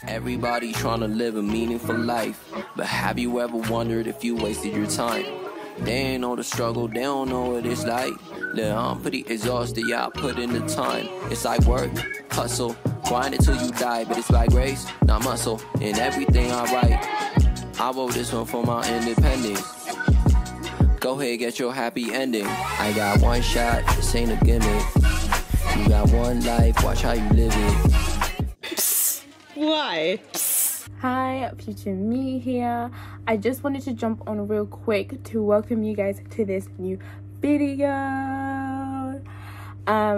Everybody trying to live a meaningful life, but have you ever wondered if you wasted your time? They ain't know the struggle, they don't know what it's like. Look, I'm pretty exhausted, yeah, I put in the time. It's like work, hustle, grind it till you die. But it's like grace, not muscle, in everything I write. I wrote this one for my independence. Go ahead, get your happy ending. I got one shot, this ain't a gimmick. You got one life, watch how you live it. Psst. Why? Psst. Hi, future me here. I just wanted to jump on real quick to welcome you guys to this new video.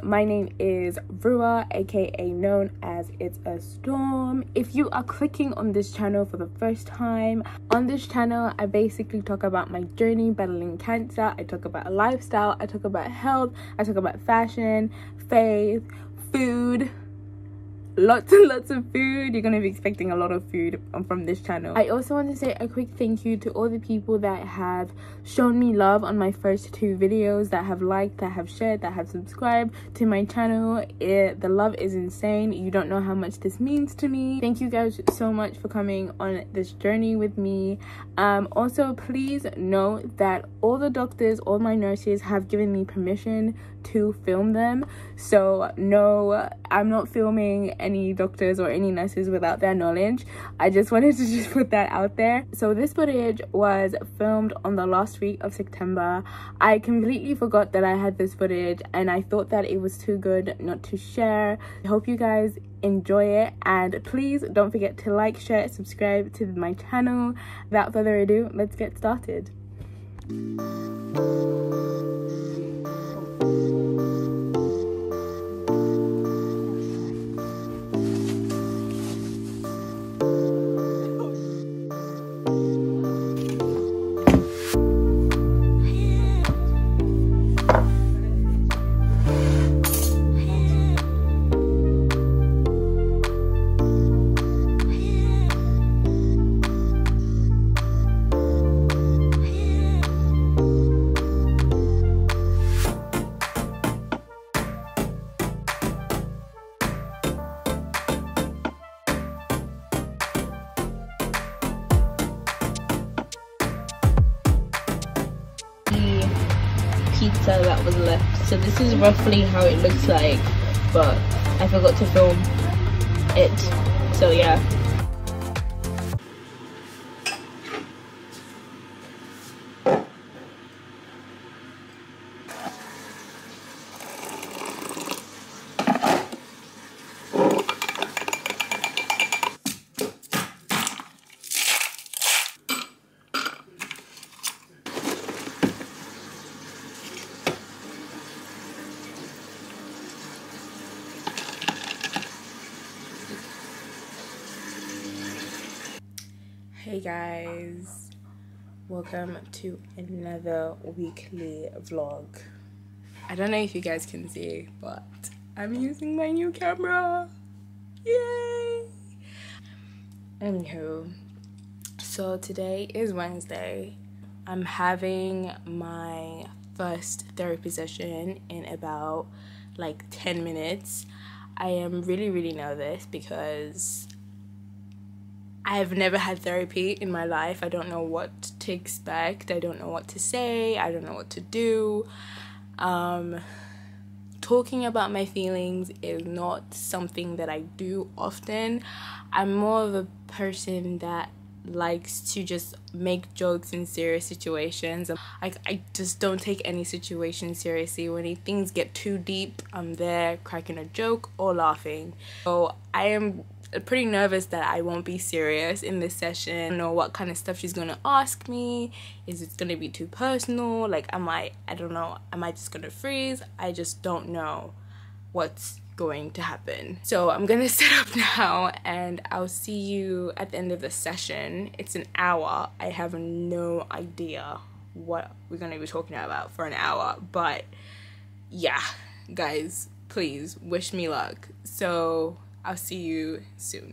My name is Rua, aka known as Itzastrm. If you are clicking on this channel for the first time, on this channel I basically talk about my journey battling cancer. I talk about lifestyle, I talk about health, I talk about fashion, faith, food, lots and lots of food. You're gonna be expecting a lot of food from this channel. I also want to say a quick thank you to all the people that have shown me love on my first 2 videos, that have liked, that have shared, that have subscribed to my channel. The love is insane. You don't know how much this means to me. Thank you guys so much for coming on this journey with me. Also, please note that all the doctors, all my nurses have given me permission to film them. So no, I'm not filming any doctors or any nurses without their knowledge. I just wanted to just put that out there. So this footage was filmed on the last week of September. I completely forgot that I had this footage and I thought that it was too good not to share. I hope you guys enjoy it, and please don't forget to like, share, subscribe to my channel. Without further ado, let's get started. Pizza that was left, so this is roughly how it looks like, but I forgot to film it, so yeah. Hey guys, welcome to another weekly vlog. I don't know if you guys can see, but I'm using my new camera. Yay! Anywho, so today is Wednesday. I'm having my first therapy session in about like 10 minutes. I am really nervous because I've never had therapy in my life. I don't know what to expect. I don't know what to say. I don't know what to do. Talking about my feelings is not something that I do often. I'm more of a person that likes to just make jokes in serious situations. I just don't take any situation seriously. When things get too deep, I'm there cracking a joke or laughing. So I am pretty nervous that I won't be serious in this session. I don't know what kind of stuff she's gonna ask me. Is it gonna be too personal? Like, I don't know, am I just gonna freeze? I just don't know what's going to happen. So I'm gonna set up now and I'll see you at the end of the session. It's an hour. I have no idea what we're gonna be talking about for an hour, but yeah, guys, please wish me luck. So I'll see you soon.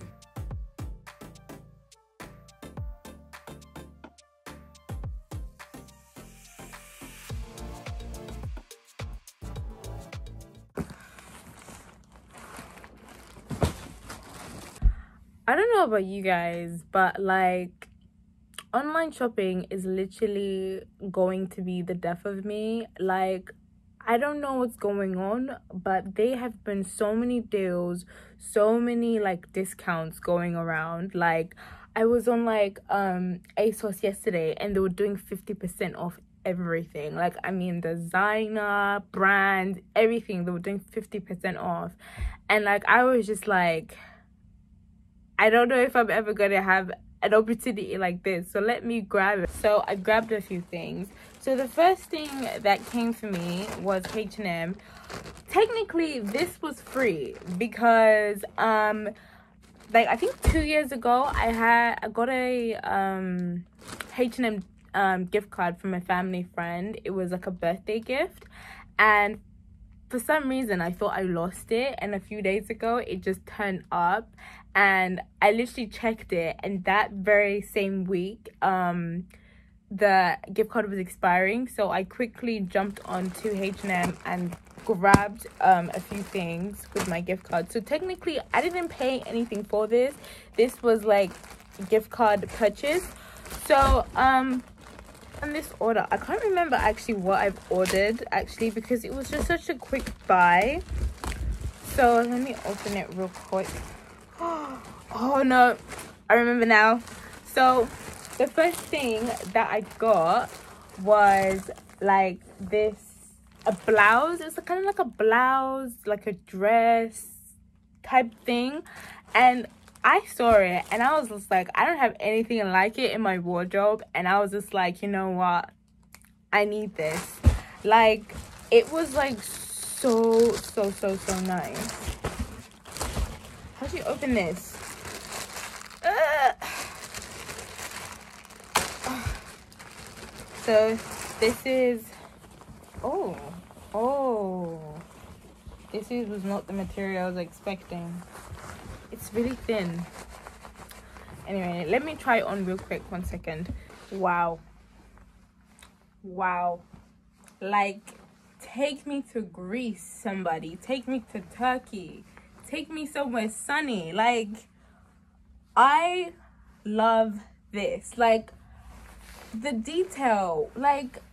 I don't know about you guys, but like online shopping is literally going to be the death of me. Like, I don't know what's going on, but there have been so many deals, so many like discounts going around. Like, I was on like ASOS yesterday and they were doing 50% off everything. Like, I mean, designer, brand, everything, they were doing 50% off. And like, I was just like, I don't know if I'm ever gonna have an opportunity like this, so let me grab it. So I grabbed a few things. So the first thing that came for me was H&M. Technically this was free because like I think 2 years ago I got a H&M gift card from a family friend. It was like a birthday gift, and for some reason I thought I lost it, and a few days ago it just turned up, and I literally checked it, and that very same week the gift card was expiring. So I quickly jumped onto H&M and grabbed a few things with my gift card. So technically I didn't pay anything for this. This was like gift card purchase. So on this order, I can't remember actually what I've ordered actually, because it was just such a quick buy. So let me open it real quick. Oh no, I remember now. So the first thing that I got was like this, a blouse. It's kind of like a blouse, like a dress type thing, and I saw it and I was just like, I don't have anything like it in my wardrobe, and I was just like, you know what, I need this. Like, it was like so nice. How do you open this? So this is, this was not the material I was expecting. It's really thin. Anyway, let me try it on real quick. 1 second. Wow. Like, take me to Greece, somebody. Take me to Turkey. Take me somewhere sunny. Like, I love this. Like, the detail, like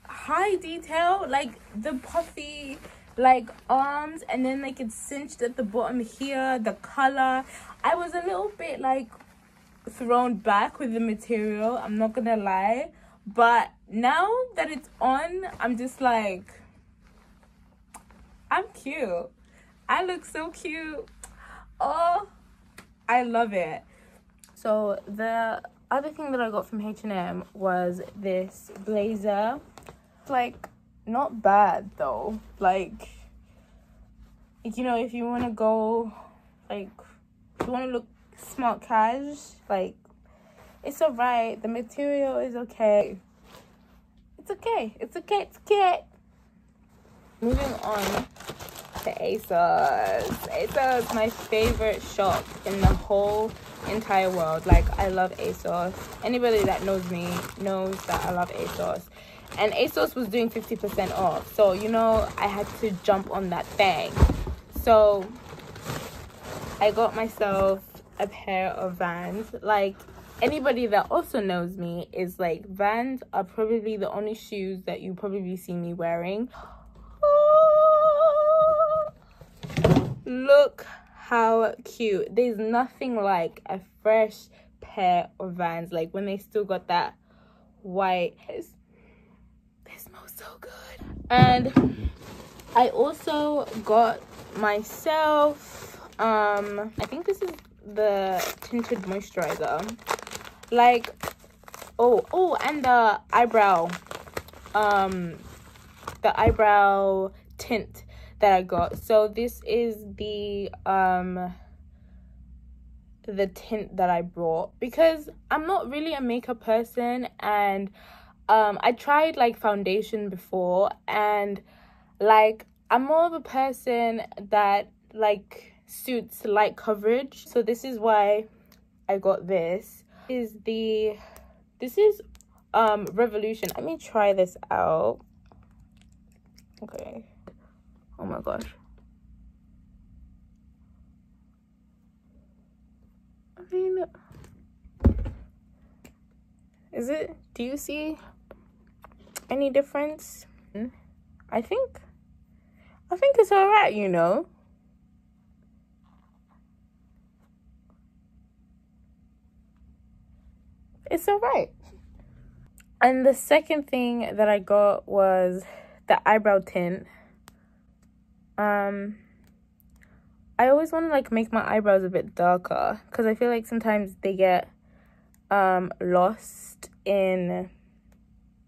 high detail, like the puffy like arms, and then like it's cinched at the bottom here. The color, I was a little bit like thrown back with the material, I'm not gonna lie, but now that it's on, I'm just like, I'm cute. I look so cute. Oh, I love it. So the other thing that I got from H&M was this blazer. It's like not bad though. Like, you know, if you want to go, like, if you want to look smart cash, like, it's alright. The material is okay. It's okay. Moving on to ASOS. ASOS, my favorite shop in the whole entire world. Like, I love ASOS. Anybody that knows me knows that I love ASOS. And ASOS was doing 50% off. So, you know, I had to jump on that thing. So, I got myself a pair of Vans. Like, anybody that also knows me is like, Vans are probably the only shoes that you probably see me wearing. Look how cute. There's nothing like a fresh pair of Vans, like when they still got that white. They smell so good. And I also got myself I think this is the tinted moisturizer. Like, and the eyebrow tint that I got. So this is the tint that I brought, because I'm not really a makeup person, and I tried like foundation before, and like I'm more of a person that like suits light coverage. So this is why I got this. This is Revolution. Let me try this out. Okay. Oh my gosh. Is it? Do you see any difference? I think it's alright, you know. It's alright. And the second thing that I got was the eyebrow tint. I always want to like make my eyebrows a bit darker because I feel like sometimes they get lost in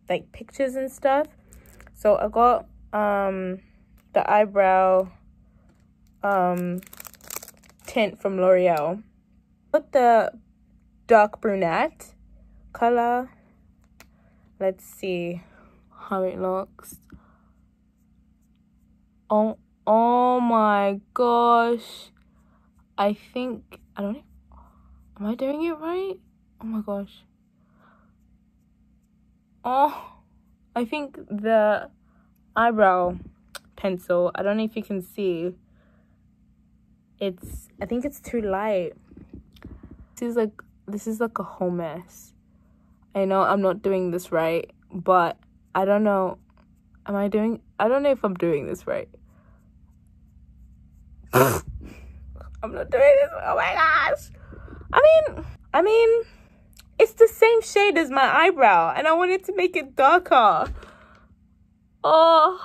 like pictures and stuff. So I got the eyebrow tint from L'Oreal. Put the dark brunette color. Let's see how it looks. Oh my gosh. I think, I don't know. Am I doing it right? Oh my gosh. Oh, I think the eyebrow pencil, I don't know if you can see. I think it's too light. This is like a whole mess. I know I'm not doing this right, but I don't know. I don't know if I'm doing this right. I'm not doing this. Oh my gosh. I mean, it's the same shade as my eyebrow, and I wanted to make it darker. Oh.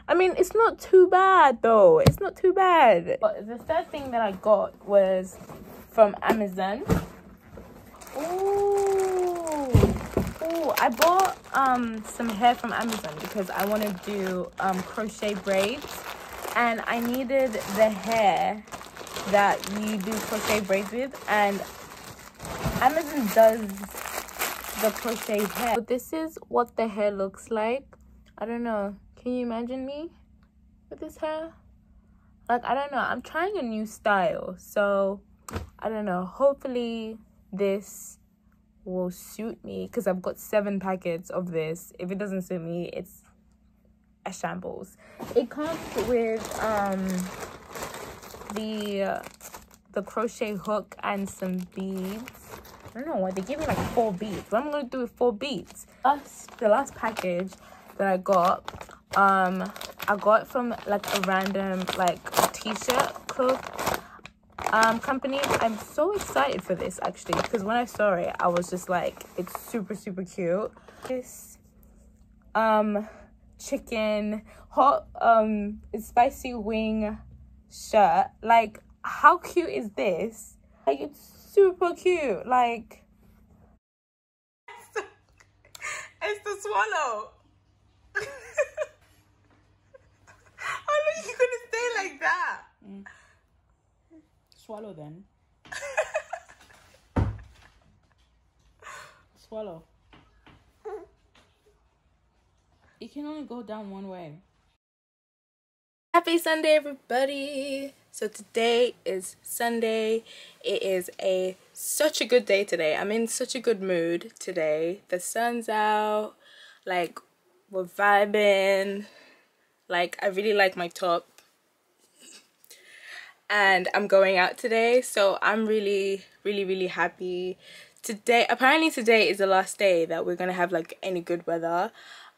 I mean, it's not too bad, though. It's not too bad. But the third thing that I got was from Amazon. Ooh, I bought some hair from Amazon because I want to do crochet braids, and I needed the hair that you do crochet braids with, and Amazon does the crochet hair. But this is what the hair looks like. I don't know. Can you imagine me with this hair? Like, I don't know. I'm trying a new style, so I don't know. Hopefully this will suit me because I've got 7 packets of this. If it doesn't suit me, it's a shambles. It comes with the crochet hook and some beads. I don't know why they give me like 4 beads. What am I gonna do with 4 beads? The last package that I got from like a random like t-shirt cloth company. I'm so excited for this actually because when I saw it, I was just like, it's super cute. This chicken hot spicy wing shirt. Like, how cute is this? Like, it's super cute. Like, it's the swallow. How are you gonna stay like that? Swallow then. Swallow. It can only go down one way. Happy Sunday, everybody. So today is Sunday. It is such a good day today. I'm in such a good mood today. The sun's out. Like, we're vibing. Like, I really like my top. And I'm going out today, so I'm really happy. Apparently today is the last day that we're gonna have like any good weather.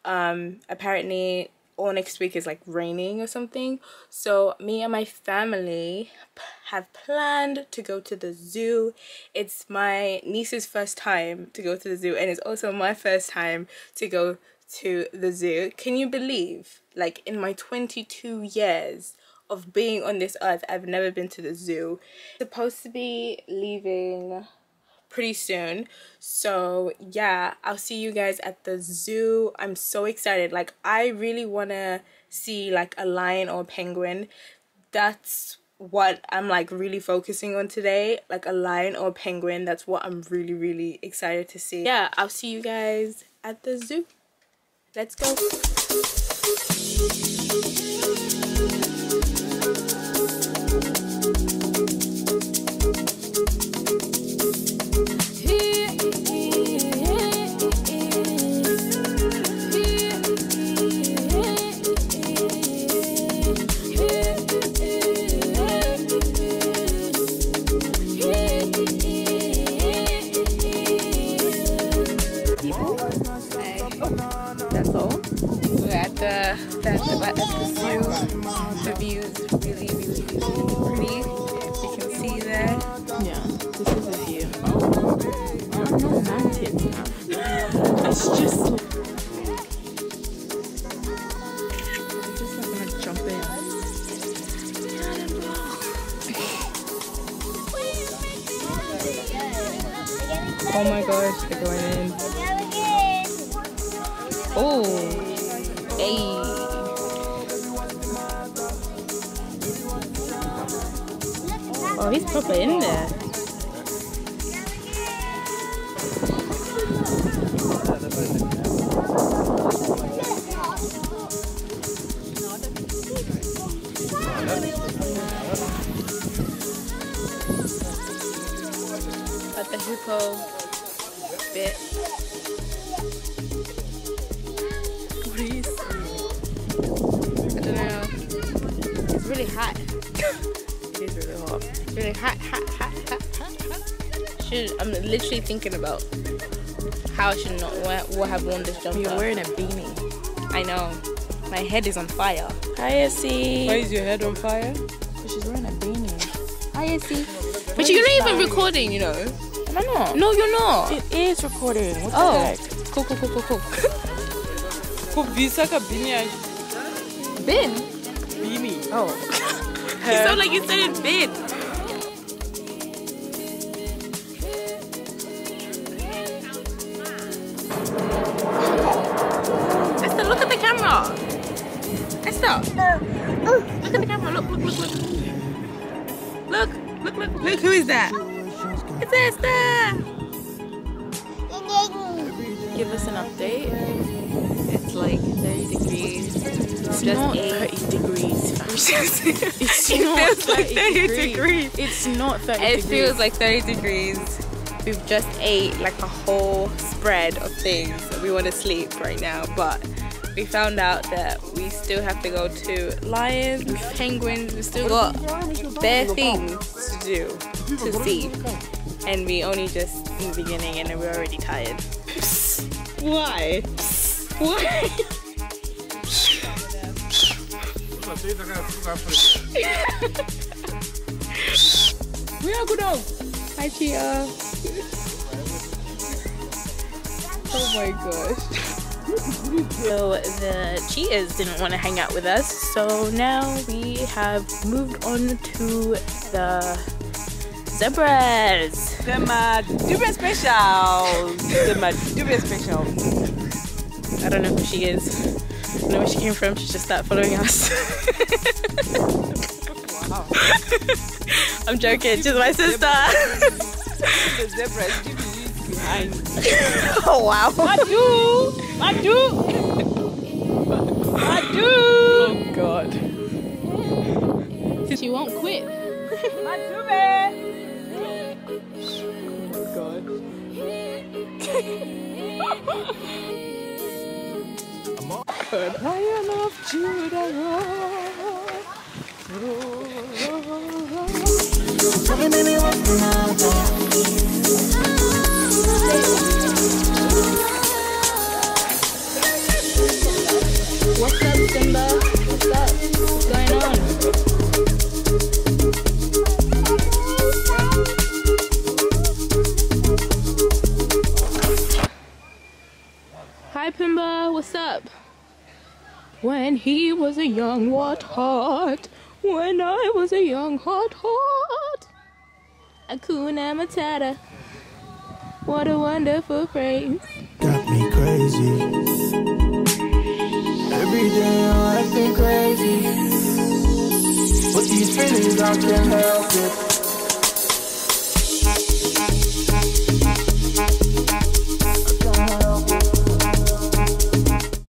Apparently all next week is like raining or something. So me and my family have planned to go to the zoo. It's my niece's first time to go to the zoo, and it's also my first time to go to the zoo. Can you believe, like, in my 22 years of being on this earth, I've never been to the zoo. Supposed to be leaving pretty soon, so yeah, I'll see you guys at the zoo. I'm so excited. Like, I really want to see like a lion or a penguin. That's what I'm like really focusing on today, like a lion or a penguin. That's what I'm really excited to see. Yeah, I'll see you guys at the zoo. Let's go. see there? Yeah, this is a view. No mountains now. It's just like I'm gonna jump in. Oh my gosh, they're going in. Oh, hey. Oh, he's proper in there. At the hippo bit. What is? I don't know. It's really hot. It is really hot. It's really hot. I'm literally thinking about how I should not have worn this jumper. You're wearing a beanie. I know. My head is on fire. Hi, Essie. Why is your head on fire? Because she's wearing a beanie. Hi, Essie. But you're not even recording, you know. Am I not? No, you're not. It is recording. What the heck? Cool. Bin? Beanie. Oh. You sound like you said it bin. Esther, look at the camera. Esther. Look at the camera. Look, who is that? It's Esther! Give us an update. It's like 30 degrees. It's not 30 degrees. It's not 30 degrees. It's not 30 degrees. It feels like 30 degrees. We've just ate like a whole spread of things. We want to sleep right now, but we found out that we still have to go to lions, penguins. We still got bare things to do, to see. And we only just in the beginning and we're already tired. Why? Why? We are good off. Hi, Chia. Oh my gosh. So the cheetahs didn't want to hang out with us, so now we have moved on to the zebras. They're super special. They're super special. I don't know who she is. I don't know where she came from. She just started following us. Wow. I'm joking. She's my sister. The zebra is behind. Oh wow. Madu! Oh god. She won't quit. Lion of Judah. What's up, Simba? What's up? What's going on? Hi, Pimba. What's up? When he was a young warthog, when I was a young hot, Hakuna Matata. What a wonderful phrase. Got me crazy. Every day I'm acting crazy. But these feelings I can't help it.